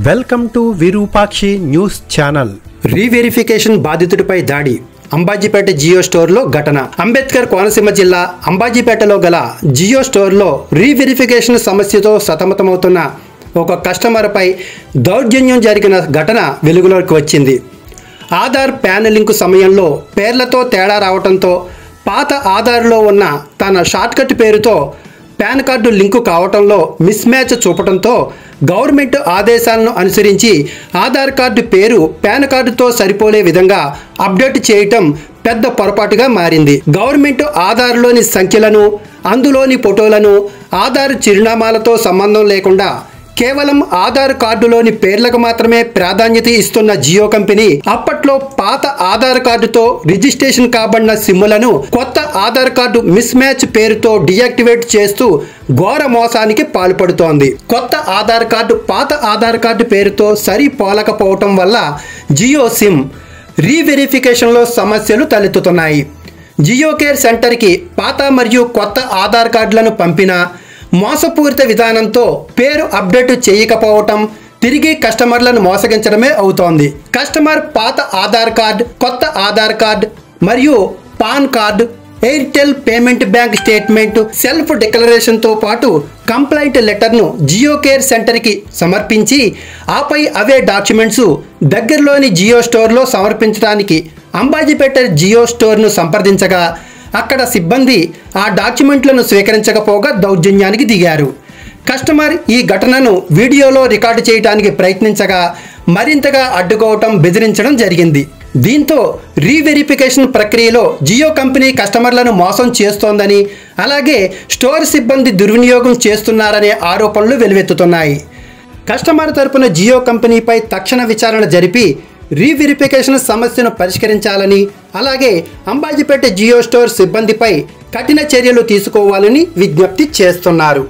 Welcome to Virupakshi news channel. Reverification బాధితుడిపై దాడి. అంబాజీపేట జియో స్టోర్లో ఘటన. అంబేద్కర్ కోనసీమ జిల్లా అంబాజీపేటలో గల జియో స్టోర్లో రీవెరిఫికేషన్ సమస్యతో సతమతమవుతున్న ఒక కస్టమర్పై దౌర్జన్యం జరిగిన ఘటన వెలుగులోకి వచ్చింది. ఆధార్ ప్యాన్ లింకు సమయంలో పేర్లతో తేడా రావడంతో పాత ఆధార్లో ఉన్న తన షార్ట్కట్ పేరుతో పాన్ కార్డు లింకు కావటంలో మిస్ మ్యాచ్ చూపడంతో గవర్నమెంట్ ఆదేశాలను అనుసరించి ఆధార్ కార్డు పేరు పాన్ కార్డుతో సరిపోలే విధంగా అప్డేట్ చేయటం పెద్ద పొరపాటుగా మారింది. గవర్నమెంట్ ఆధార్లోని సంఖ్యలను, అందులోని ఫోటోలను ఆధార్ చిరునామాలతో సంబంధం లేకుండా కేవలం ఆధార్ కార్డులోని పేర్లకు మాత్రమే ప్రాధాన్యత ఇస్తున్న జియో కంపెనీ అప్పట్లో పాత ఆధార్ కార్డుతో రిజిస్ట్రేషన్ కాబడిన సిమ్ములను కొత్త ఆధార్ కార్డు మిస్ మ్యాచ్ పేరుతో డియాక్టివేట్ చేస్తూ ఘోర మోసానికి పాల్పడుతోంది. కొత్త ఆధార్ కార్డు పాత ఆధార్ కార్డు పేరుతో సరిపోలకపోవటం వల్ల జియో సిమ్ రీవెరిఫికేషన్లో సమస్యలు తలెత్తుతున్నాయి. జియో కేర్ సెంటర్కి పాత మరియు కొత్త ఆధార్ కార్డులను పంపినా మోసపూరిత విధానంతో పేరు అప్డేట్ చేయకపోవటం తిరిగి కస్టమర్లను మోసగించడమే అవుతోంది. కస్టమర్ పాత ఆధార్ కార్డ్, కొత్త ఆధార్ కార్డ్ మరియు PAN card, Airtel payment bank statement, self డిక్లరేషన్తో పాటు కంప్లైంట్ లెటర్ను జియో కేర్ సెంటర్కి సమర్పించి ఆపై అవే డాక్యుమెంట్స్ దగ్గరలోని జియో స్టోర్లో సమర్పించడానికి అంబాజీపేట జియో స్టోర్ను సంప్రదించగా అక్కడ సిబ్బంది ఆ డాక్యుమెంట్లను స్వీకరించకపోగా దౌర్జన్యానికి దిగారు. కస్టమర్ ఈ ఘటనను వీడియోలో రికార్డు చేయడానికి ప్రయత్నించగా మరింతగా అడ్డుకోవటం, బెదిరించడం జరిగింది. దీంతో రీవెరిఫికేషన్ ప్రక్రియలో జియో కంపెనీ కస్టమర్లను మోసం చేస్తోందని, అలాగే స్టోర్ సిబ్బంది దుర్వినియోగం చేస్తున్నారనే ఆరోపణలు వెలువెత్తుతున్నాయి. కస్టమర్ తరపున జియో కంపెనీపై తక్షణ విచారణ జరిపి రీవెరిఫికేషన్ సమస్యను పరిష్కరించాలని, అలాగే అంబాజీపేట జియో స్టోర్ సిబ్బందిపై కఠిన చర్యలు తీసుకోవాలని విజ్ఞప్తి చేస్తున్నారు.